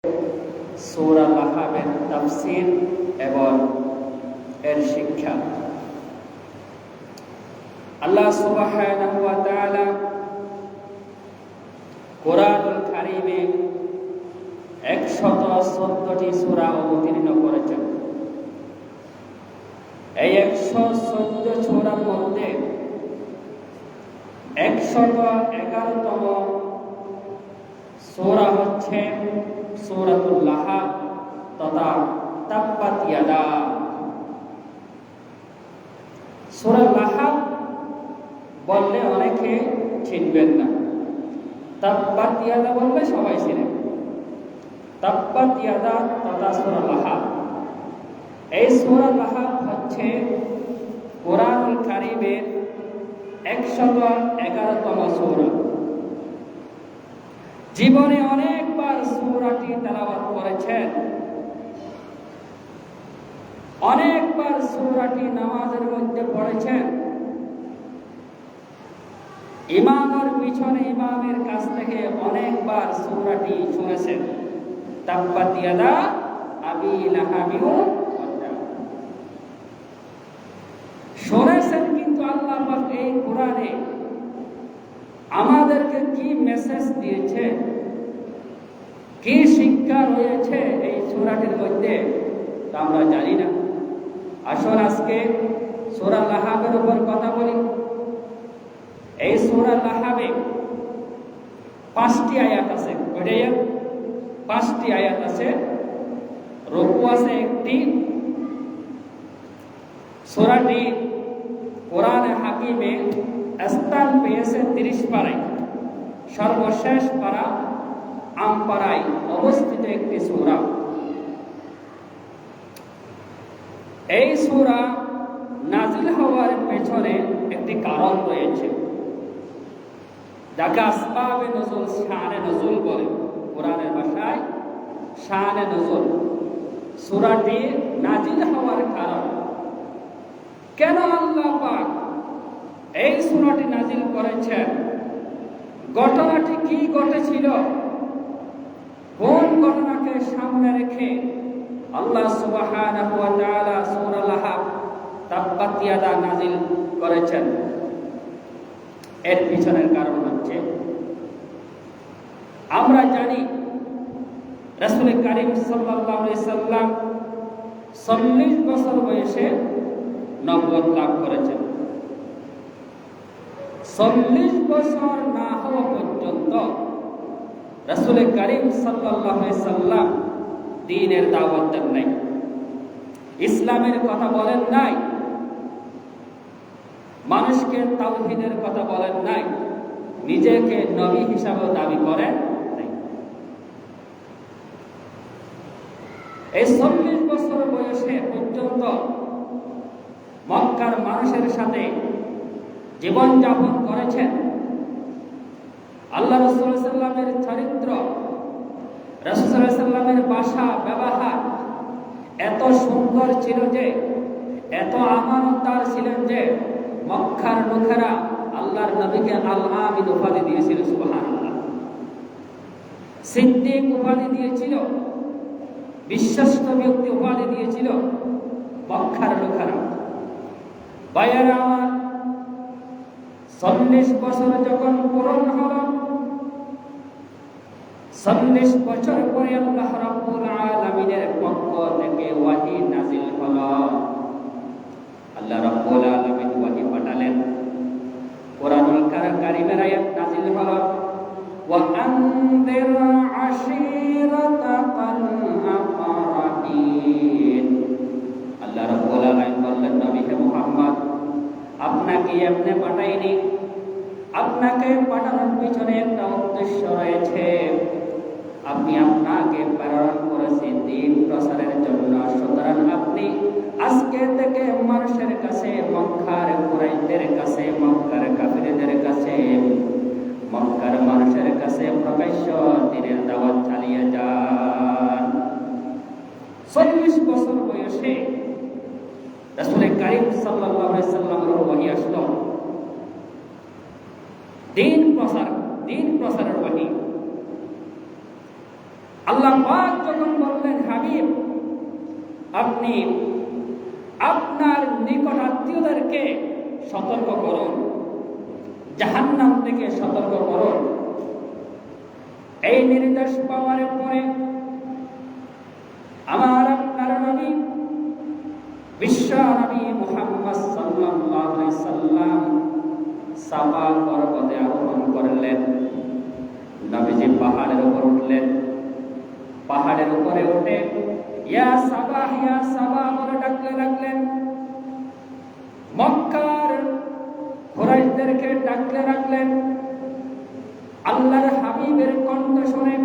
সূরা লাহাবের তাফসীর এবং এর শিক্ষা। আল্লাহ সুবহানাহু ওয়া তাআলা কোরআনুল কারীমে 114টি সূরা অবতীর্ণ করেছেন। এই 114 সূরার মধ্যে 111তম সূরা হচ্ছে সূরাতুল লাহাব তথা তাব্বাত ইয়াদা। সূরা লাহাব বললে অনেকে চিনবেন না, তাব্বাত ইয়াদা বললে সবাই চিনেন। তাব্বাত ইয়াদা তথা সূরা লাহাব, এই সূরা লাহাব হচ্ছে কোরআনুল কারীমের 111তম সূরা। জীবনে অনেকবার সূরাটি তেলাওয়াত করেছেন, অনেকবার সূরাটি নামাজের মধ্যে পড়েছেন, ইমামের পিছনে ইমামের কাছ থেকে অনেকবার সূরাটি শুনেছেন। তাব্বাত ইয়াদা আবি লাহাবিন শুনেছেন, কিন্তু আল্লাহ পাক এই কোরআনে আমাদেরকে কি মেসেজ দিয়েছে, কি শিক্ষা রয়েছে এই সূরাটির মধ্যে তা আমরা জানি না। আসুন আজকে সূরা লাহাবের উপর কথা বলি। এই সূরা লাহাবে 5টি আয়াত আছে। কয়টি আয়াত? 5টি আয়াত আছে। রুকু আছে 1টি। সূরাটি কোরআনে হাকিমে স্থান পেয়েছে 30 পারায়। সর্বশেষ পারা আমপাড়ায় অবস্থিত একটি সূরা। এই সূরা নাজিল হওয়ার পেছনে একটি কারণ রয়েছে, যাকে আসবাবে নজুল, শানে নজুল বলে। কোরআনের ভাষায় শানে নজুল। সূরাটি নাজিল হওয়ার কারণ, কেন আল্লাহ পাক এই সূরাটি নাজিল করেছেন, ঘটনাটি কি ঘটেছিল, কোন ঘটনাকে সামনে রেখে আল্লাহ সুবহানাহু ওয়া তাআলা সূরা লাহাব তাব্বাত ইয়াদা নাজিল করেছেন, এর পিছনের কারণ হচ্ছে আমরা জানি রাসূল কারীম সাল্লাল্লাহু আলাইহি সাল্লাম 40 বছর বয়সে নবুয়ত লাভ করেছেন। 40 বছর না হওয়া পর্যন্ত রাসূল কারীম সাল্লাল্লাহু আলাইহি সাল্লাম দ্বীনের দাওয়াত দেন নাই, ইসলামের কথা বলেন নাই, মানুষকে তাওহীদের কথা বলেন নাই, নিজেকে নবী হিসাবে দাবি করেন নাই। এই 40 বছর বয়সে পর্যন্ত মক্কার মানুষের সাথে জীবন যাপন করেছেন। আল্লাহ রাসূল সাল্লাল্লাহু আলাইহি সাল্লামের চরিত্র, রাসূল সাল্লাল্লাহু আলাইহি সাল্লামের ভাষা ব্যবহার এত সুন্দর ছিল যে, এত আমানতদার ছিলেন যে মক্কার লোকেরা আল্লাহর নবীকে আল আমিন উপাধি দিয়েছিল। সুবহানাল্লাহ। সিদ্দিক উপাধি দিয়েছিল, বিশ্বস্ত ব্যক্তি উপাধি দিয়েছিল মক্কার লোকেরা। ভাইয়েরা আমার, 40 বছর যখন পূরণ হলো, 40 বছর পরে আল্লাহ রাব্বুল আলামিনের পক্ষ থেকে ওয়াহী নাযিল হলো। আল্লাহ রাব্বুল আলামিন ওয়াহী পাঠালেন। কোরআনুল কারীমের আয়াত নাযিল হলো, ওয়া আনদির আশীরাতাকাল আকরাবিন। আল্লাহ রাব্বুল আলামিন বললেন, নবী হে মুহাম্মদ, আপনাকে এমনি পাঠাইনি, আপনাকে পাঠানোর পিছনে একটা উদ্দেশ্য রয়েছে। আপনি আপনাকে প্রেরণ করেছি দ্বীন প্রসারের জন্য। সুতরাং আপনি আজকে থেকে মানুষের কাছে, মক্কার কুরাইশদের কাছে, মক্কার কাফিরদের কাছে, মক্কার মানুষের কাছে প্রকাশ্য দ্বীনের দাওয়াত চালিয়ে যান। 40 বছর বয়সে রাসূল কারীম সাল্লাল্লাহু আলাইহি সাল্লামের ওহী আসলো, দ্বীন প্রসারের ওহী। আল্লাহ আল্লাহ পাক যখন বললেন, হাবিব আপনি আপনার নিকট আত্মীয়দেরকে সতর্ক করুন, জাহান্নাম থেকে সতর্ক করুন। এই নির্দেশ পাওয়ার পরে আমার আপনার নবী বিশ্ব নবী মুহাম্মদ সাল্লাল্লাহু আলাইহি সাল্লাম সাফা পর্বতে আরোহণ করলেন। নবীজি পাহাড়ের উপর উঠলেন। পাহাড়ের উপরে উঠে ইয়া সাবা বলে ডাকতে লাগলেন। মক্কার কুরাইশদেরকে ডাকতে লাগলেন। আল্লাহর হাবিবের কণ্ঠ শুনে,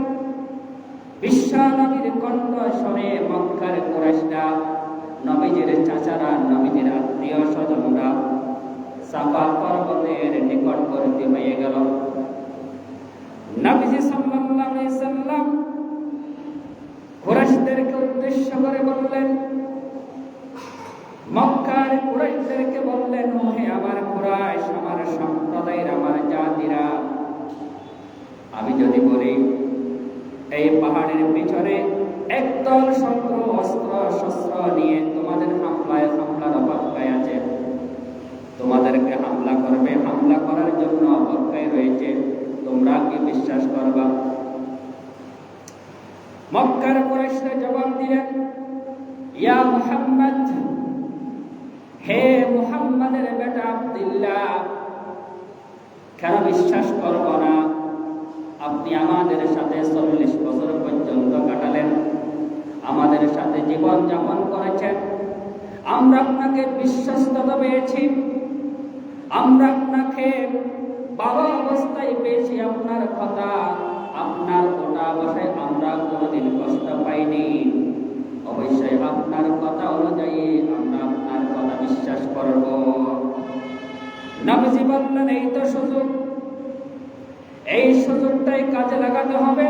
বিশ্ব নবীর কণ্ঠ শুনে মক্কার কুরাইশরা, নবীজির চাচারা, নবীজির আত্মীয় স্বজনরা সাফা পর্বতের নিকটবর্তী হয়ে গেল। নবীজি সাল্লাল্লাহু আলাইহি সাল্লাম কুরাইশদেরকে উদ্দেশ্য করে বললেন, মক্কার কুরাইশদেরকে বললেন, হে আমার কুরাইশ, আমার সম্প্রদায়ের, আমার জাতিরা, আমি যদি বলি এই পাহাড়ের পিছনে একদল শত্রু অস্ত্র শস্ত্র নিয়ে তোমাদের হামলার অপেক্ষায় আছে, তোমাদেরকে হামলা করবে, হামলা করার জন্য অপেক্ষায় রয়েছে, তোমরা কি বিশ্বাস করবা? মক্কার কুরাইশরা জবাব দিলেন, ইয়া মুহাম্মদ, হে মুহাম্মাদের বেটা আব্দুল্লাহ, কেন বিশ্বাস করব না? আপনি আমাদের সাথে 40 বছর পর্যন্ত কাটালেন, আমাদের সাথে জীবন যাপন করেছেন, আমরা আপনাকে বিশ্বস্ততা পেয়েছি, আমরা আপনাকে বাবা অবস্থায় পেয়েছি, আপনার কথা, আপনার ওটা বসায় আমরা কোনোদিন কষ্ট পাইনি। অবশ্যই আপনার কথা অনুযায়ী আমরা আপনার কথা বিশ্বাস করব। নবীজি বললেন, এই তো সুযোগ, এই সুযোগটাই কাজে লাগাতে হবে।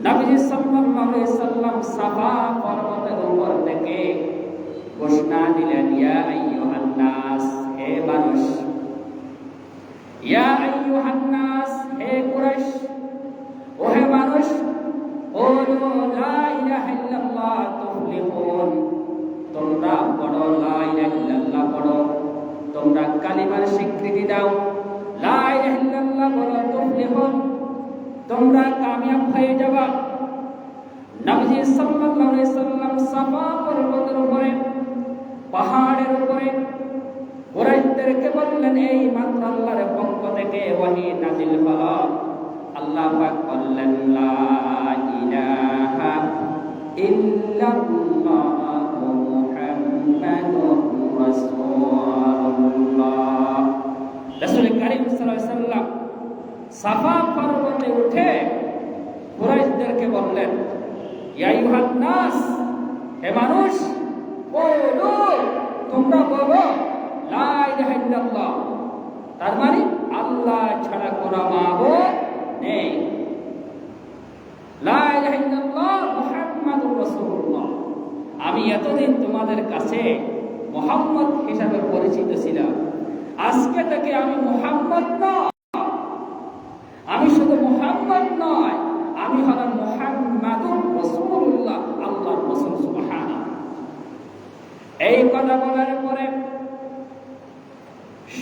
নবীজি সাল্লাল্লাহু আলাইহি সাল্লাম সাফা পর্বতের উপর থেকে ঘোষণা দিলেন, ইয়া আইয়ুহান নাস, হে মানুষ, ইয়া আইয়ুহান নাস, হে কুরাইশ, ও হে মানুষ, কুলু লা ইলাহা ইল্লাল্লাহ তুফলিহুন, তোমরা পড়ো লা ইলাহা ইল্লাল্লাহ পড়ো, তোমরা কালিমার স্বীকৃতি দাও, লা ইলাহা ইল্লাল্লাহ বলো, তুফলিহুন, তোমরা কামিয়াব হয়ে যাবা। নবীজি সাল্লাল্লাহু আলাইহি সাল্লাম সাফা পর্বতের উপরে, পাহাড়ের উপরে কুরাইশদেরকে বললেন, এই মাত্র আল্লাহর পক্ষ থেকে ওহী নাযিল হলো। আল্লাহ পাক বললেন, লা ইলাহা ইল্লাল্লাহু মুহাম্মাদুর রাসূলুল্লাহ। রাসূল কারীম সাল্লাল্লাহু আলাইহি সাল্লাম সাফা পর্বতে উঠে কুরাইশদেরকে বললেন, ইয়া আইয়ুহান নাস, হে মানুষ, বলো, তোমরা বলো লা ইলাহা ইল্লাল্লাহ, তার মানে আল্লাহ ছাড়া কোনো মাবুদ নেই, লা ইলাহা ইল্লাল্লাহ মুহাম্মাদুর রাসূলুল্লাহ। আমি এতদিন তোমাদের কাছে মুহাম্মদ হিসাবে পরিচিত ছিলাম, আজকে থেকে আমি মুহাম্মদ নয়, আমি শুধু মুহাম্মদ নয়, আমি হলাম মুহাম্মাদুর রাসূলুল্লাহ, আল্লাহর রাসূল। সুবহানাল্লাহ। এই কথা বলার পরে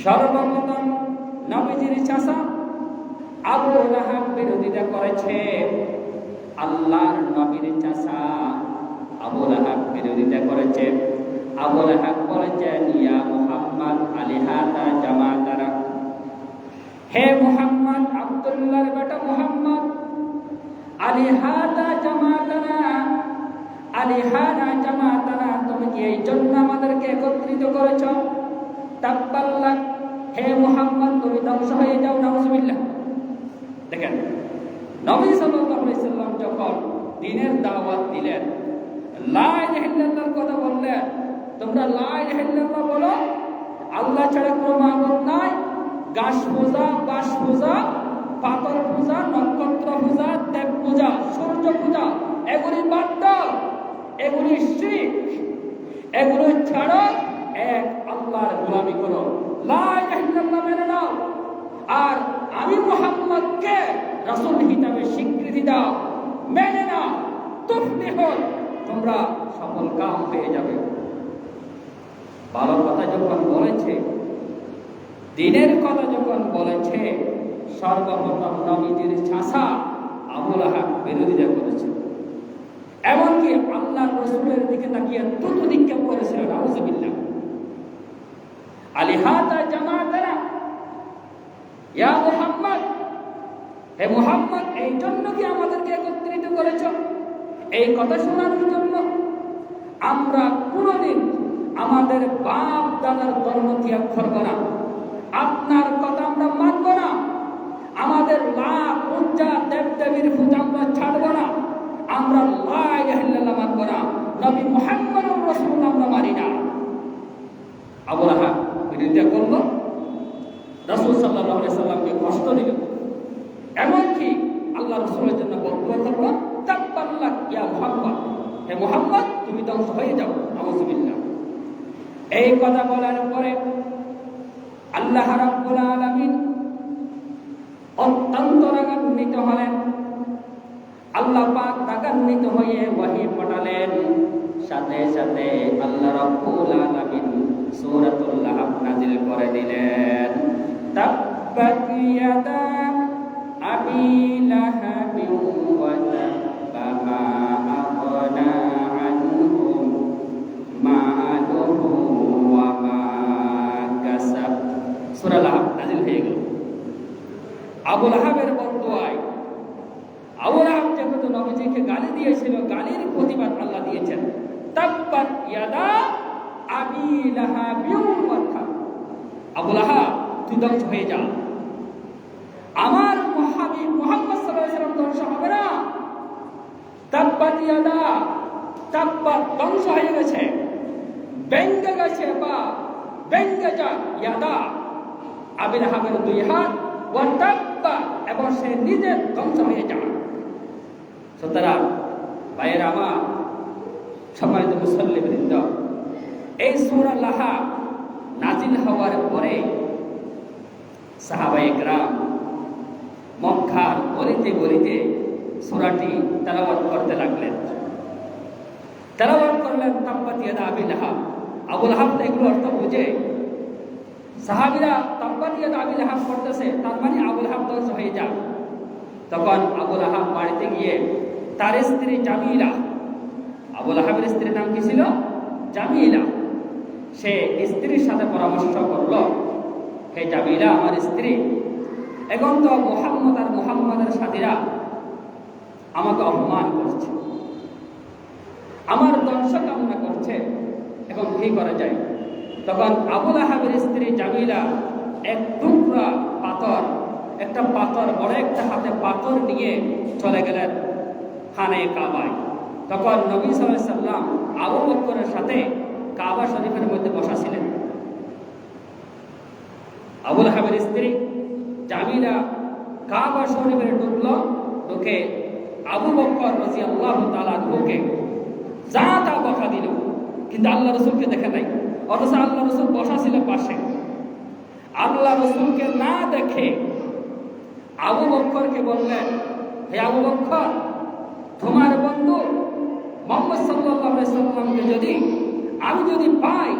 সর্বপ্রথম নবীজির চাচা আবু লাহাব বিরোধিতা করেছে। আল্লাহর নবীর চাচা আবু লাহাব বিরোধিতা করেছে। আবু লাহাব বলেছেন, ইয়া মুহাম্মদ আলিহাতা জামাতারা, হে মুহাম্মদ, আব্দুল্লাহর বেটা মুহাম্মদ, আলিহাতা জামাতানা, আলিহানা জামাতানা, তুমি কি এই জন্য আমাদেরকে একত্রিত করেছ? তাব্বাল্লাক, হে মুহাম্মদ, তুমি ধ্বংস হয়ে যাও, নাউজুবিল্লাহ। দেখেন, নবী সাল্লাল্লাহু আলাইহি সাল্লাম যখন দ্বীনের দাওয়াত দিলেন, লা ইলাহা ইল্লাল্লাহর কথা বললেন, তোমরা লা ইলাহা ইল্লাল্লাহ বলো, আল্লাহ ছাড়া কোনো মাবুদ নাই, গাছ পূজা, বাঁশ পূজা, পাথর পূজা, নক্ষত্র পূজা, দেব পূজা, সূর্য পূজা, এগুলি বাদ দাও, এগুলি শিরক, এগুলো ছাড়া এক আল্লাহর গোলামি করো, লা ইলাহা ইল্লাল্লাহ মেনে নাও, আর আমি মুহাম্মদকে রাসূল হিসাবে স্বীকৃতি দাও, মেনে নাও, তুফলিহুন, তোমরা সফল কাম হয়ে যাবে। ভালো কথা যখন বলেছে, দিনের কথা যখন বলেছে, সর্বপ্রথম নবীজির চাচা আবু লাহাব বিরোধিতা করেছে। এমনকি আল্লাহ রাসূলের দিকে তাকিয়ে থুতু নিক্ষেপ করেছিল, নাউযুবিল্লাহ। আলিহাযা জামাআতানা ইয়া মুহাম্মদ, হে মুহাম্মদ, এই জন্য কি আমাদেরকে একত্রিত করেছ? এই কথা শোনানোর জন্য? আমরা কোনদিন আমাদের বাপ দাদার ধর্ম ত্যাগ করব না, আপনার কথা আমরা মানব না, আমাদের লাখ পূজা দেব দেবীর পূজা আমরা ছাড়ব না, আমরা লা ইলাহা ইল্লাল্লাহ মানব না, নবী মুহাম্মদুর রাসূলুল্লাহ আমরা মানি না। আবু লাহাব বিরোধিতা করল, রাসূল সাল্লাল্লাহু আলাইহি সাল্লামকে কষ্ট দিল, এমনকি আল্লাহ রাসূলের জন্য বদদুয়া করল, তাব্বাল্লাক ইয়া মুহাম্মদ, হে মুহাম্মদ তুমি ধ্বংস হয়ে যাও, নাউযুবিল্লাহ। এই কথা বলার পরে আল্লাহ রাব্বুল আলামিন অত্যন্ত রাগান্বিত হলেন। আল্লাহ পাক রাগান্বিত হয়ে ওহী পাঠালেন। সাথে সাথে আল্লাহ রাব্বুল আলামিন সূরাতুল লাহাব নাযিল করে দিলেন। তাব্বাত ইয়াদা আবি লাহাবিন ওয়া তাব্বা মা আগনা আনহু মালুহু ওয়া মা কাসাব। সূরা লাহাব নাযিল হয়ে গেল। আবু লাহাবের বদদুয়ায়, আবু লাহাব যেহেতু নবীজিকে গালি দিয়েছিল, গালির প্রতিবাদ আল্লাহ দিয়েছেন। তাব্বাত ইয়াদা আবি লাহাবিন ওয়া তাব, আবু লাহাব তুই ধ্বংস হয়ে যা, আমার হাবিব মুহাম্মদ সাল্লাল্লাহু আলাইহি ওয়াসাল্লাম ধ্বংস হবে না। তাব্বাত ইয়াদা, তাব্বাত ধ্বংস হয়ে গেছে, ভেঙে গেছে বা ভেঙে যা, ইয়াদা আবি লাহাবের দুই হাত, ওয়া তাব্বা এবং সে নিজে ধ্বংস হয়ে যায়। সুতরাং ভাইয়েরা আমার, সম্মানিত মুসল্লিবৃন্দ, এই সূরা লাহাব নাজিল হওয়ার পরে সাহাবায়ে কেরাম মক্কার গলিতে গলিতে সূরাটি তেলাওয়াত করতে লাগলেন। তেলাওয়াত করলেন তাব্বাত ইয়াদা আবি লাহাব। আবু লাহাব তো এগুলো অর্থ বুঝে, সাহাবীরা তাব্বাত ইয়াদা আবি লাহাব পড়তেছে, তার মানে আবু লাহাব ধ্বংস হয়ে যান। তখন আবু লাহাব বাড়িতে গিয়ে তার স্ত্রী জামিলা, আবু লাহাবের স্ত্রীর নাম কি ছিল? জামিলা। সে স্ত্রীর সাথে পরামর্শ করল, হে জামিলা, আমার স্ত্রী, এখন তো মুহাম্মদ আর মুহাম্মাদের সাথীরা আমাকে অপমান করছে, আমার ধ্বংস কামনা করছে, এখন কি করা যায়? তখন আবু লাহাবের স্ত্রী জামিলা এক টুকরা পাথর, একটা পাথর, বড় একটা হাতে পাথর নিয়ে চলে গেলেন খানে কাবায়। তখন নবী সাল্লাল্লাহু আলাইহি সাল্লাম আবু বকরের সাথে কাবা শরীফের মধ্যে বসা ছিলেন। আবু লাহাবের স্ত্রী জামিলা কাবা শরীফে ঢুকলো, ঢুকে আবু বকর রাদিয়াল্লাহু তাআলা আনহুকে যা তা বকা দিল, কিন্তু আল্লাহ রাসূলকে দেখে নাই। অথচ আল্লাহ রাসূল বসা ছিল পাশে। আল্লাহ রাসূলকে না দেখে আবু বকরকে বললেন, হে আবু বকর, তোমার বন্ধু মুহাম্মদ সাল্লাল্লাহু আলাইহি সাল্লামকে আমি যদি পাই,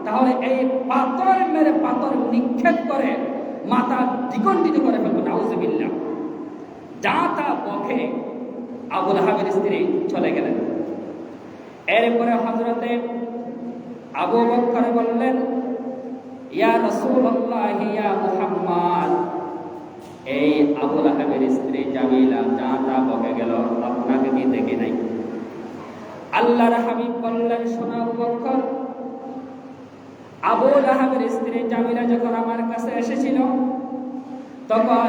তাহলে এই পাথর মেরে পাথর নিক্ষেপ করে মাথা দ্বিখণ্ডিত করে ফেলবো, নাউযুবিল্লাহ। যা তা বকে আবু লাহাবের স্ত্রী চলে গেলেন। এরপরে হযরতে আবু বকর বললেন, ইয়া রাসূলুল্লাহ, ইয়া মুহাম্মদ, এই আবু লাহাবের স্ত্রী জামিলা যা তা বকে গেল, আপনাকে কি দেখে নাই? আল্লাহর হাবিব বললেন, শোনো আবু বকর, আবু লাহাবের স্ত্রী জামিলা যখন আমার কাছে এসেছিল, তখন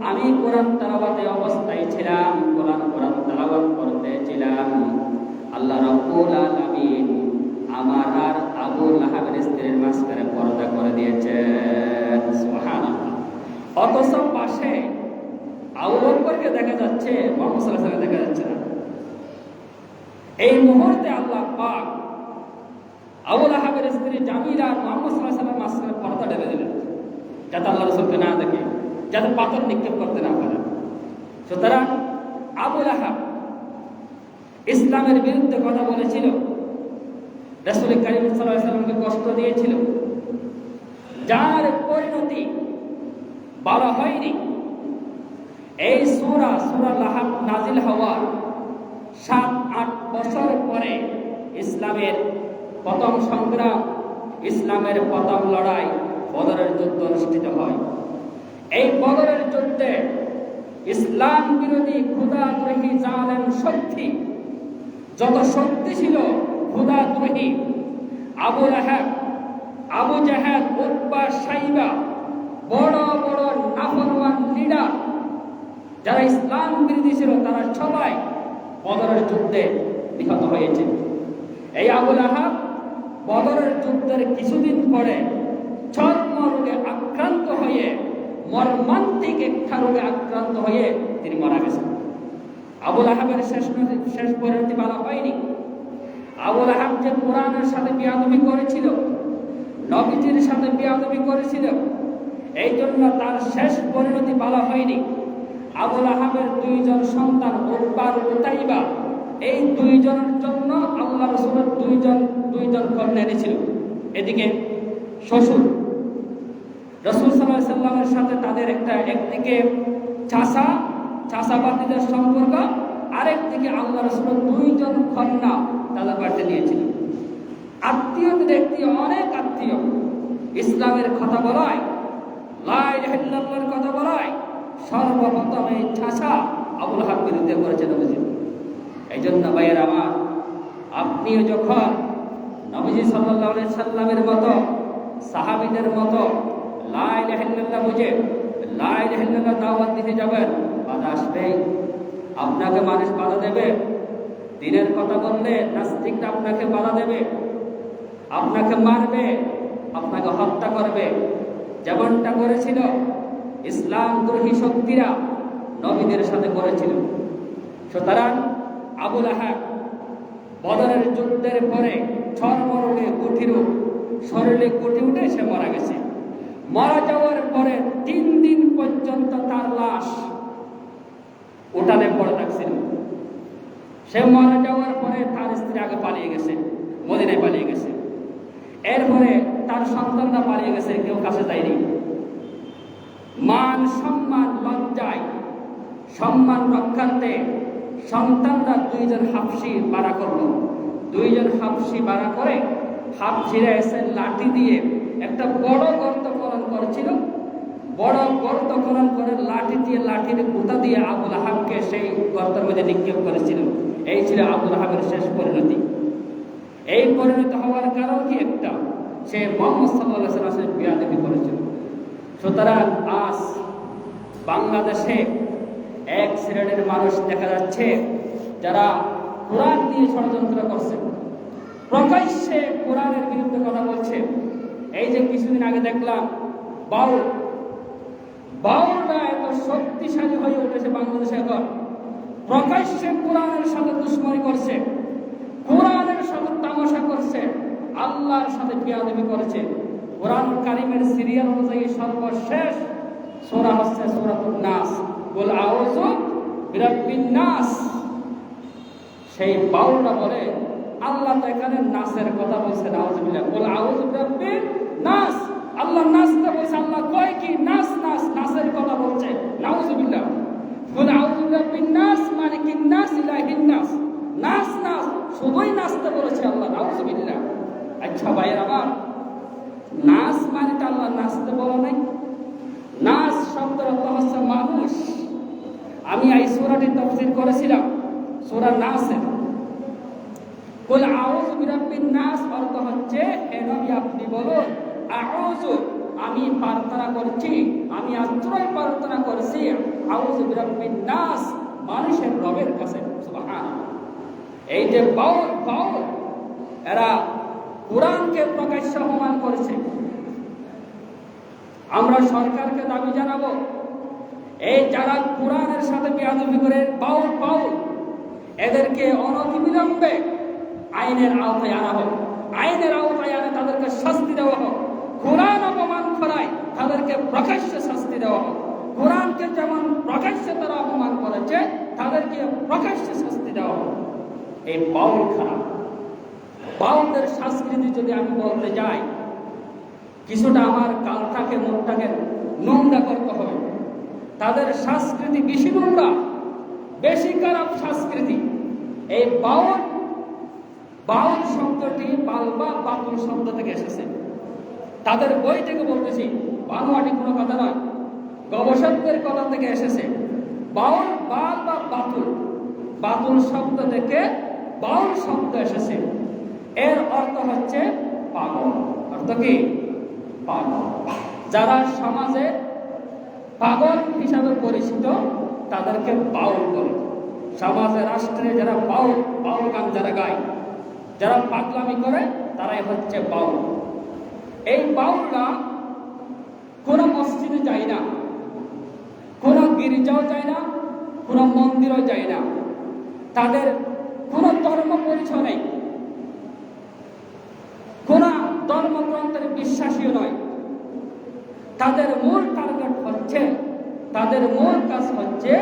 আমি কোরআন তেলাওয়াতে অবস্থায় ছিলাম, কোরআন তেলাওয়াত করতেছিলাম। আল্লাহ রাব্বুল আলামিন আমার আর আবু লাহাবের স্ত্রীর মাঝখানে পর্দা করে দিয়েছেন, সুবহানাল্লাহ। অথচ পাশে আবু বকরকে দেখা যাচ্ছে, মুহাম্মদ সাল্লাল্লাহু আলাইহি ওয়াসাল্লাম দেখা যাচ্ছে না। এই মুহূর্তে আল্লাহ পাক আবু লাহাবের স্ত্রী জামিলা আর মুহাম্মদ সাল্লাল্লাহু আলাইহি ওয়াসাল্লাম মাঝখানে পর্দা ঢেলে দিলেন, যাতে আল্লাহ রাসূলকে না দেখে, যাতে পাথর নিক্ষেপ করতে না পারে। সুতরাং আবু লাহাব ইসলামের বিরুদ্ধে কথা বলেছিল, রাসূল কারীম সাল্লাল্লাহু আলাইহি ওয়াসাল্লামকে কষ্ট দিয়েছিল, যার পরিণতি ভালো হয়নি। এই সূরা লাহাব নাজিল হওয়ার 7-8 বছর পরে ইসলামের প্রথম সংগ্রাম, ইসলামের প্রথম লড়াই বদরের যুদ্ধ অনুষ্ঠিত হয়। এই বদরের যুদ্ধে ইসলাম বিরোধী খোদাদ্রোহী জালেম শক্তি, যত শক্তি ছিল খোদাদ্রোহী, আবু লাহাব, আবু জাহেল, উতবা, শাইবা, বড় বড় নাফরমান লিডার যারা ইসলাম বিরোধী ছিল, তারা সবাই বদরের যুদ্ধে নিহত হয়েছে। এই আবু লাহাব বদরের যুদ্ধের কিছুদিন পরে চর্মরোগে আক্রান্ত হয়ে, মর্মান্তিক একটা রোগে আক্রান্ত হয়ে তিনি মারা গেছেন। আবু লাহাবের শেষ পরিণতি ভালো হয়নি। আবু লাহাব যে কোরআনের সাথে বেয়াদবি করেছিল, নবীজির সাথে বেয়াদবি করেছিল, এই জন্য তার শেষ পরিণতি ভালো হয়নি। আবু লাহাবের 2 জন সন্তান উতবা আর উতাইবা, এই 2 জনের জন্য আল্লাহ রাসূলের 2 জন কন্যা এনেছিল। এদিকে শ্বশুর রাসূল সাল্লাল্লাহু আলাইহি সাল্লামের সাথে তাদের একদিকে চাচাবাতিদের সম্পর্ক, আরেকদিকে আল্লাহ রাসূলের 2 জন কন্যা তাদের বাড়িতে নিয়েছিল। আত্মীয়দের একটি অনেক আত্মীয় ইসলামের কথা বলায়, লা ইলাহা ইল্লাল্লাহর কথা বলায় সর্বপ্রথম এই চাচা আবু লাহাব বিরুদ্ধে করেছে নবীজি। এই জন্য ভাইয়ের আমার, আপনিও যখন নবীজি সাল্লাল্লাহু আলাইহি সাল্লামের মতো, সাহাবীদের মতো লা ইলাহা ইল্লাল্লাহ বুঝে লা ইলাহা ইল্লাল্লাহ দাওয়াত দিতে যাবেন, বাধা আসবেই। আপনাকে মানুষ বাধা দেবে। দ্বীনের কথা বললে নাস্তিকরা আপনাকে বাধা দেবে, আপনাকে মারবে, আপনাকে হত্যা করবে, যেমনটা করেছিল ইসলাম দ্রোহী শক্তিরা নবীদের সাথে করেছিল। সুতরাং আবু লাহাব বদরের যুদ্ধের পরে চর্মরোগে গুটিরোগ, শরীরে গুটি উঠে সে মারা গেছে। মারা যাওয়ার পরে 3 দিন পর্যন্ত তার লাশ উঠানে পড়ে থাকছিল। সে মারা যাওয়ার পরে তার স্ত্রী আগে পালিয়ে গেছে, মদিনায় পালিয়ে গেছে। এরপরে তার সন্তানরা পালিয়ে গেছে, কেউ কাছে যায়নি। মান সম্মান লজ্জায় সম্মান রক্ষার্থে সন্তানরা 2 জন হাফসি বাড়া করলো। 2 জন হাফসি বাড়া করে হাফসিরা এসে লাঠি দিয়ে একটা বড় গর্ত খনন করেছিল। বড় গর্ত খনন করে লাঠির গুঁতা দিয়ে আবু লাহাবকে সেই গর্তের মধ্যে নিক্ষেপ করেছিল। এই ছিল আবু লাহাবের শেষ পরিণতি। এই পরিণতি হওয়ার কারণ কি? একটা, সে মুহাম্মদ সাল্লাল্লাহু আলাইহি ওয়াসাল্লামের বেয়াদবি করেছিল। সুতরাং আজ বাংলাদেশে এক শ্রেণীর মানুষ দেখা যাচ্ছে যারা কোরআন নিয়ে ষড়যন্ত্র করছে, প্রকাশ্যে কোরআনের বিরুদ্ধে কথা বলছে। এই যে কিছুদিন আগে দেখলাম বাউলরা এত শক্তিশালী হয়ে উঠেছে বাংলাদেশে, এখন প্রকাশ্যে কোরআনের সাথে দুশমনি করছে, কোরআনের সাথে তামাশা করছে, আল্লাহর সাথে বেয়াদবি করেছে। কোরআন কারীমের সিরিয়াল অনুযায়ী সর্বশেষ সূরা হচ্ছে সূরাতুন নাস, কুল আউযু বিরাব্বিন নাস। সেই বাউলরা বলে আল্লাহ তো এখানে নাসের কথা বলছে, নাউযুবিল্লাহ, কুল আউযু বিরাব্বিন নাস, আল্লাহ নাসটা বলছে, আল্লাহ কয় কি নাসের কথা বলছে, নাউযুবিল্লাহ। কুল আউযু বিরাব্বিন নাস মানে কি? নাস ইলাহিন নাস, নাস শুধুই নাচতে বলেছে আল্লাহ, নাউযুবিল্লাহ। আচ্ছা ভাইয়ের আমার, নাস মানে তো আল্লাহ নাচতে বলা নাই। নাস শব্দের অর্থ হচ্ছে মানুষ। আমি এই সূরাটি তাফসীর করেছিলাম, সূরা নাসের। কুল আউযু বিরাব্বিন নাস অর্থ হচ্ছে, হে নবী আপনি বলুন, আউযু আমি প্রার্থনা করছি, আমি আশ্রয় প্রার্থনা করছি, আউযু বিরাব্বিন নাস মানুষের রবের কাছে। সুবহানাল্লাহ। এই যে বাউল এরা কোরআনকে প্রকাশ্য অপমান করেছে। আমরা সরকারকে দাবি জানাবো, এই যারা কোরআনের সাথে বেয়াদবি করে বাউল এদেরকে অনতিবিলম্বে আইনের আওতায় আনা হোক, আইনের আওতায় আনে তাদেরকে শাস্তি দেওয়া হোক। কোরআন অপমান করায় তাদেরকে প্রকাশ্যে শাস্তি দেওয়া হোক। কোরআনকে যেমন প্রকাশ্যে তারা অপমান করেছে, তাদেরকে প্রকাশ্যে শাস্তি দেওয়া হোক। এই বাউল খারাপ। বাউলদের সংস্কৃতি যদি আমি বলতে যাই, কিছুটা আমার কালটাকে মনটাকে নোংরা করতে হবে। তাদের সংস্কৃতি বেশি নোংরা, বেশি খারাপ সংস্কৃতি। এই বাউল, বাউল শব্দটি বালবা বাতুল শব্দ থেকে এসেছে। তাদের বই থেকে বলতেছি, বানোয়াটি কোনো কথা নয়, গবেষকদের কথা থেকে এসেছে। বাউল, বাল বা বাতুল, বাতুল শব্দ থেকে বাউল শব্দ এসেছে। এর অর্থ হচ্ছে পাগল। অর্থ কি? পাগল। যারা সমাজে পাগল হিসাবে পরিচিত তাদেরকে বাউল বলে। সমাজে, রাষ্ট্রে যারা বাউল, বাউল গান যারা গায়, যারা পাগলামি করে, তারাই হচ্ছে বাউল। এই বাউলরা কোনো মসজিদে যায় না, কোনো গির্জাও যায় না, কোনো মন্দিরও যায় না। তাদের কোনো ধর্ম পরিচয় নেই, কোন ধর্মগ্রন্থের বিশ্বাসীও নয়। তাদের মূল টার্গেট হচ্ছে, তাদের মূল কাজ হচ্ছে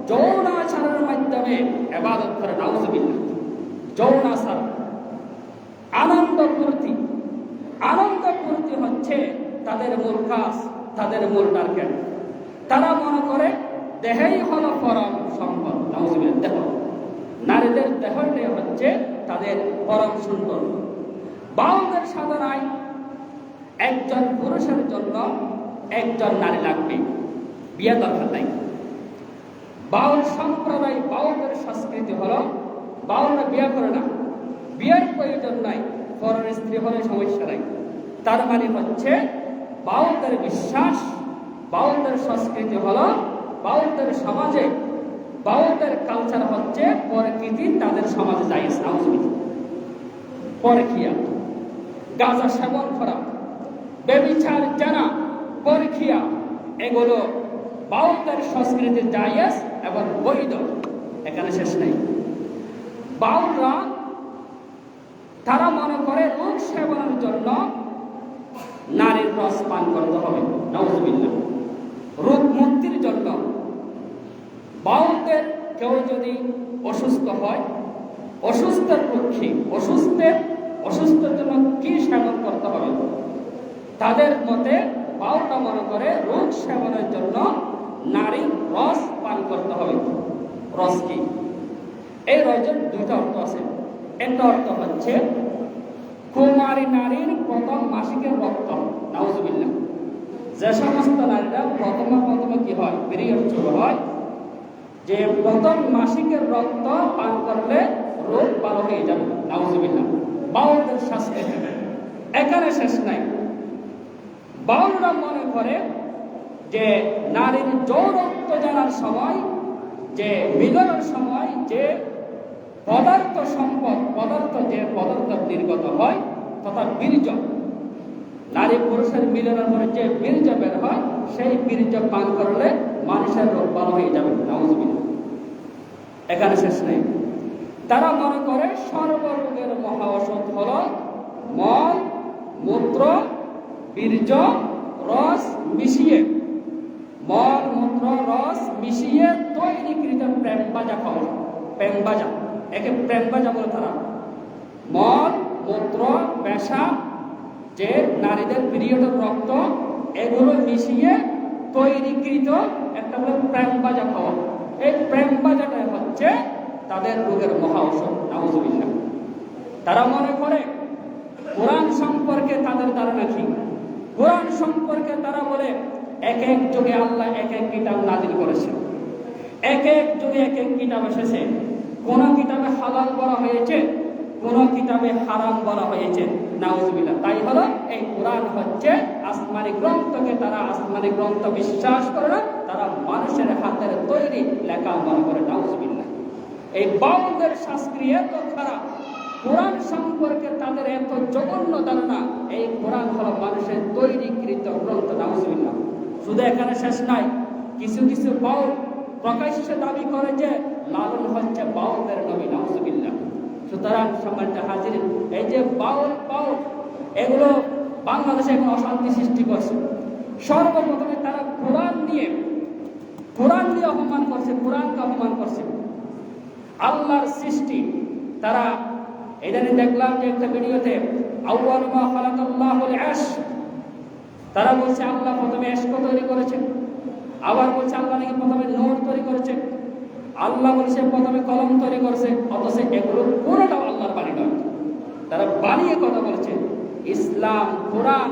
যৌনাচারের মাধ্যমে ইবাদত করে। নাউযুবিল্লাহ। যৌনাচার, আনন্দ ফুর্তি, আনন্দ ফুর্তি হচ্ছে তাদের মূল কাজ, তাদের মূল টার্গেট। তারা মনে করে দেহেই হলো পরম সম্পদ। নাউযুবিল্লাহ। দেহ, নারীদের দেহটাই হচ্ছে তাদের পরম সুন্দর। বাউলদের সাধনায় একজন পুরুষের জন্য একজন নারী লাগবে, বিয়ে দরকার নাই। বাউল সম্প্রদায়, বাউলদের সংস্কৃতি হলো বাউলরা বিয়ে করে না, বিয়ের প্রয়োজন নাই, পরের স্ত্রী হলে সমস্যা নাই। তার মানে হচ্ছে বাউলদের বিশ্বাস, বাউলদের সংস্কৃতি হলো, বাউলদের সমাজে, বাউলদের কালচার হচ্ছে পরকীর্তি তাদের সমাজে জায়েজ। নাউযুবিল্লাহ। পরকীয়া, গাঁজা সেবন করা, ব্যভিচার, জানা, পরকীয়া, এগুলো বাউলদের সংস্কৃতি জায়েজ এবং বৈধ। এখানে শেষ নেই। বাউলরা তারা মনে করে রোগ সেবনের জন্য নারীর রস পান করতে হবে। নাউযুবিল্লাহ। রোগ মুক্তির জন্য। বাউলদের কেউ যদি অসুস্থ হয়, অসুস্থের পক্ষে, অসুস্থের জন্য কি সেবন করতে হবে? তাদের মতে বাউলরা মনে করে রোগ সেবনের জন্য নারীর রস পান করতে হবে। রস কি? এই রসের দুইটা অর্থ আছে। একটা অর্থ হচ্ছে কুমারী নারীর প্রথম মাসিকের রক্ত। নাউযুবিল্লাহ। যে সমস্ত নারীরা প্রথমে কি হয়, পিরিয়ড শুরু হয়, যে প্রথম মাসিকের রক্ত পান করলে রোগ ভালো হয়ে যাবে। নাউযুবিল্লাহ। বাউলদের শাস্ত্রে এখানে শেষ নাই। বাউলরা মনে করে যে নারীর যৌনত্ব জানার সময়, যে মিলনের সময় যে পদার্থ সম্পদ, যে পদার্থ নির্গত হয় তথা বীর্য, নারী পুরুষের মিলনের পরে যে বীর্য বের হয়, সেই বীর্য পান করলে মানুষের রোগ ভালো হয়ে যাবে। নাউযুবিল্লাহ। এখানে শেষ নেই। তারা মনে করে সর্বরোগের মহা ঔষধ হল মল, মূত্র, বীর্য, রস মিশিয়ে, মল, মূত্র, রস মিশিয়ে তৈরিকৃত প্রেম বাজা খাওয়া। প্রেম বাজা, একে প্রেম বাজা বলে তারা। মল, মূত্র, পেশাব, যে নারীদের পিরিয়ডের রক্ত, এগুলো মিশিয়ে তৈরিকৃত একটা বলে প্রেম বাজা খাওয়া। এই প্রেম বাজাটাই হচ্ছে তাদের রোগের মহা ঔষধ। নাউযুবিল্লাহ। তারা মনে করে কোরআন সম্পর্কে তাদের ধারণা কি? কোরআন সম্পর্কে তারা বলে এক এক যুগে আল্লাহ এক এক কিতাব নাযিল করেছে, এক এক যুগে এক এক কিতাব এসেছে। কোন কিতাবে হালাল বলা হয়েছে, কোন কিতাবে হারাম বলা হয়েছে। নাউযুবিল্লাহ। তাই হলো এই কোরআন হচ্ছে আসমানি গ্রন্থকে তারা আসমানি গ্রন্থ বিশ্বাস করে না, তারা মানুষের হাতের তৈরি লেখা মনে করে। নাউযুবিল্লাহ। এই বাউলদের সংস্কৃতি এত খারাপ, কোরআন সম্পর্কে তাদের এত জঘন্য ধারণা। এই কোরআন হলো মানুষের তৈরিকৃত গ্রন্থ। নাউযুবিল্লাহ। শুধু এখানে শেষ নাই। কিছু কিছু বাউল প্রকাশ্যে দাবি করে যে লালন হচ্ছে বাউলদের নবী। নাউযুবিল্লাহ। সুতরাং সম্মানিত হাজিরিন, এই যে বাউল এগুলো বাংলাদেশে এখন অশান্তি সৃষ্টি করছে। সর্বপ্রথমে তারা কোরআন নিয়ে অপমান করছে, কোরআনকে অপমান করছে। আল্লাহর সৃষ্টি তারা এখানে দেখলাম যে একটা ভিডিওতে আউয়াল মা খালাকাল্লাহুল আশ, তারা বলছে আল্লাহ প্রথমে এশক তৈরি করেছেন, আবার বলছে আল্লাহ নাকি প্রথমে নূর তৈরি করেছেন, আল্লাহ বলছে প্রথমে কলম তৈরি করেছে, অথচ এগুলো পুরোটাও আল্লাহর বাণী নয়। তারা বানিয়ে কথা বলছে। ইসলাম কোরআন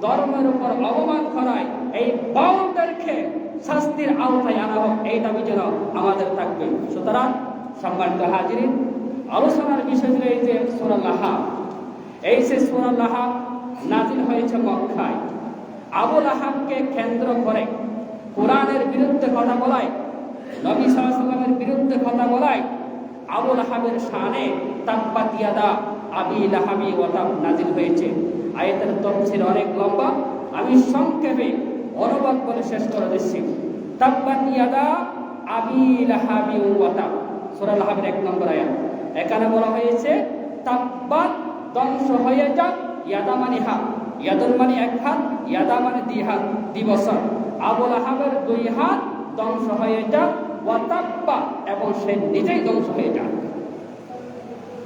ধর্মের উপর অবমান করায় এই বাউলদেরকে শাস্তির আওতায় আনা হোক, এই দাবি যেন আমাদের থাকবে। সুতরাং সম্মানিত হাজিরিন, আলোচনার বিষয় ছিল এই যে সূরা লাহাব। এই যে সূরা লাহাব নাযিল হয়েছে মক্কায়। আবু লাহাবকে কেন্দ্র করে কোরআনের বিরুদ্ধে কথা বলায়, নবী সাল্লাল্লাহু আলাইহি ওয়াসাল্লামের বিরুদ্ধে কথা বলায় আবু লাহাবের শানে তাব্বাত ইয়াদা আবি লাহাবি ওয়া তাব নাযিল হয়েছে। আয়াতের তাফসীর অনেক লম্বা, আমি সংক্ষেপে অনুবাদ করে শেষ করে দিচ্ছি। তাব্বাত ইয়াদা আবি লাহাবি ওয়া তাব, সূরা লাহাবের 1 নম্বর আয়াত। এখানে বলা হয়েছে তাব্বাত, ধ্বংস হয়ে যাক, ইয়াদা মানে হাত, ইয়াদুন মানে এক হাত, ইয়াদা মানে 2 হাত, 2 বছর। আবু লাহাবের 2 হাত ধ্বংস হয়ে যাক, ওয়া তাব্বা, এবং সে নিজেই ধ্বংস হয়ে যাক।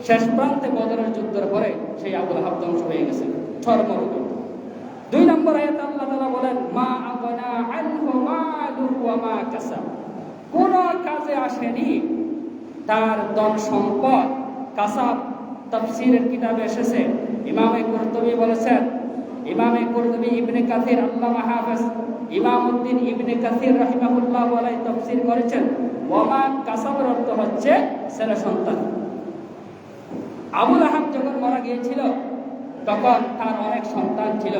শেষ প্রান্তে বদরের যুদ্ধের পরে সেই আবু লাহাব ধ্বংস হয়ে গেছে ছরমরুতে। 2 নম্বর আয়াতে আল্লাহ তাআলা বলেন মা আগনা আনহু মালুহু ওয়া মা কাসাব, কোন কাজে আসেনি তার ধন সম্পদ। কাসাব তাফসীরের কিতাবে এসেছে, ইমামে কুরতুবী বলেছেন, ইমামে কুরতুবী ইবনে কাসির আল্লামা হাফেজ ইমামউদ্দিন ইবনে কাসির রাহিমাহুল্লাহ আলাইহি তাফসীর করেছেন ওয়া মা কাসাবের অর্থ হচ্ছে ছেলে সন্তান। আবু লাহাব যখন মারা গিয়েছিল তখন তার অনেক সন্তান ছিল,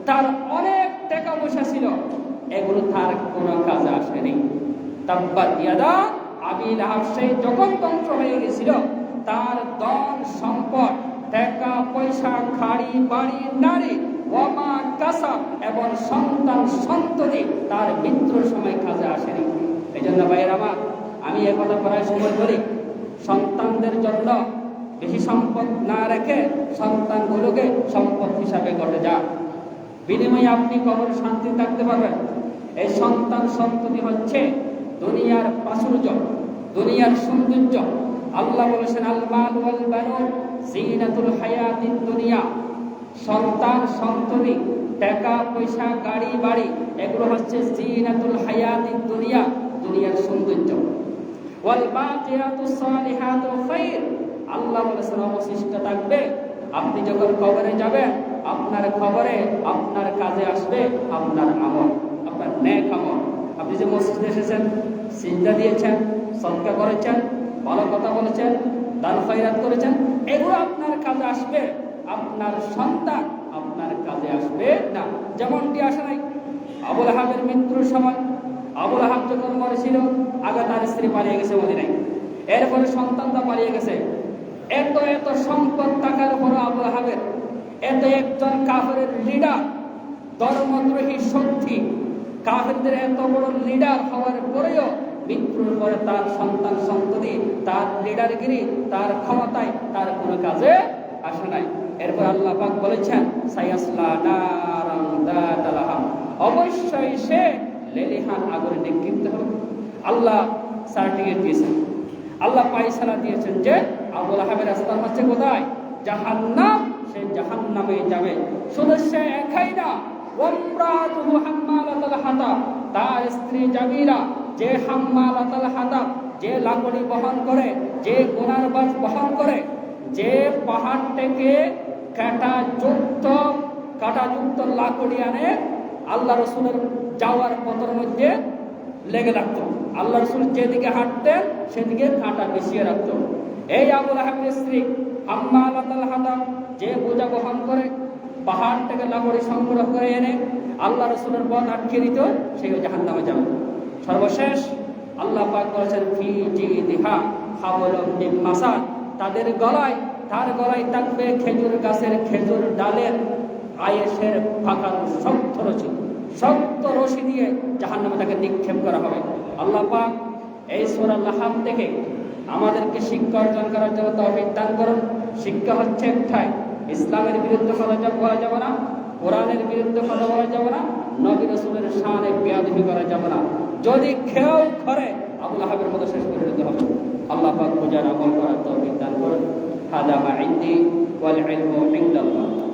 তার অনেক টাকা পয়সা ছিল, এগুলো তার কোনো কাজে আসেনি। তাব্বাত ইয়াদা আবি লাহাব, সেই যখন ধ্বংস হয়ে গেছিল তার ধন সম্পদ, টাকা পয়সা, খাড়ি বাড়ি নারী, ওয়া মা কাসাব, এবং সন্তান সন্ততি তার মৃত্যুর সময় কাজে আসেনি। এই জন্য ভাইয়ের আমার, আমি একথা প্রায় সময় বলি, সন্তানদের জন্য বেশি সম্পদ না রেখে সন্তানগুলোকে সম্পদ হিসাবে গড়ে যান, বিনিময়ে আপনি কবরে শান্তি থাকতে পারবেন। এই সন্তান সন্ততি হচ্ছে দুনিয়ার প্রাচুর্য, দুনিয়ার সৌন্দর্য। আল্লাহ বলেছেন আল মাল ওয়াল বানুন জিনাতুল হায়াতিদ দুনিয়া, সন্তান সন্ততি, টাকা পয়সা, গাড়ি বাড়ি, এগুলো হচ্ছে জিনাতুল হায়াতিদ দুনিয়া, দুনিয়ার সৌন্দর্য। ওয়াল বাকিয়াতুস সালিহাতু খায়র, আল্লাহ বলেছেন অবশিষ্ট থাকবে, আপনি যখন কবরে যাবেন আপনার খবরে আপনার কাজে আসবে আপনার আমল, আপনার নেক আমল। আপনি যে মসজিদে এসেছেন, সিজদা দিয়েছেন, সদকা করেছেন, ভালো কথা বলেছেন, দান খয়রাত করেছেন, এগুলো আপনার কাজে আসবে। আপনার সন্তান আপনার কাজে আসবে না। যেমনটি আসে নাই আবু লাহাবের মৃত্যুর সময়। আবু লাহাব যখন মরেছিল আগে তার স্ত্রী পালিয়ে গেছে মদিনায়, এরপরে সন্তানটা পালিয়ে গেছে। এত এত সম্পদ টাকার উপর আবু লাহাবের, এত একজন কাফেরের লিডার, ধর্মদ্রোহী শক্তি, কাফেরদের এত বড় লিডার হওয়ার পরেও মৃত্যুর পরে তার সন্তান সন্ততি, তার লিডারগিরি, তার ক্ষমতায় তার কোনো কাজে আসে নাই। এরপর আল্লাহ পাক বলেছেন সায়াসলা নারান যাতা লাহাব, অবশ্যই সে লেলিহান আগুনে নিক্ষিপ্ত হবে। আল্লাহ সার্টিফিকেট দিয়েছেন, আল্লাহ পায়সালা দিয়েছেন যে আবু লাহাবের স্থান হচ্ছে কোথায়? জাহান্নাম। সে জাহান্নামে যাবে। শুধু সে একাই না, ওয়ামরাতুহু হাম্মালাতুল হাতাব, তার স্ত্রী জামিলা যে হাম্মালাতুল হাতাব, যে লাকড়ি বহন করে, যে গুনার বাস বহন করে, যে পাহাড় থেকে কাঁটাযুক্ত লাকড়ি আনে আল্লাহ রসুলের যাওয়ার পথের মধ্যে লেগে রাখত। আল্লাহ রসুল যেদিকে হাঁটতেন সেদিকে কাঁটা বিছিয়ে রাখত। এই আবু লাহাবের স্ত্রী হাম্মালাতুল হাতাব, যে বোঝা বহন করে, পাহাড় থেকে লাকড়ি সংগ্রহ করে এনে আল্লাহ রসুলের পথ আটকে দিত, সেই জাহান্নামে যাবে। সর্বশেষ আল্লাহ পাক বলেছেন ফি জিদিহা হাবলুম মিন মাসাদ, তাদের গলায়, তার গলায় থাকবে খেজুর গাছের খেজুর ডালের আয়েশের ফাঁকানো শক্ত রশি দিয়ে জাহান্নামে তাকে নিক্ষেপ করা হবে। আল্লাহ পাক এই সূরা লাহাব থেকে আমাদেরকে শিক্ষা অর্জন করার জন্য তৌফিক দান করুন। শিক্ষা হচ্ছে একটাই, ইসলামের বিরুদ্ধে কথা বলা যাবে না, কোরআনের বিরুদ্ধে কথা বলা যাবে না, নবী রাসূলের শানে বেয়াদবি করা যাবে না। যদি কেউ করে আবু লাহাবের মতো শেষ করে দিতে হবে। আল্লাহ পাক বুঝার আমল করার তৌফিক দান করুন। হাদা মা ইনদি ওয়াল ইলমু ইনদাল্লাহ।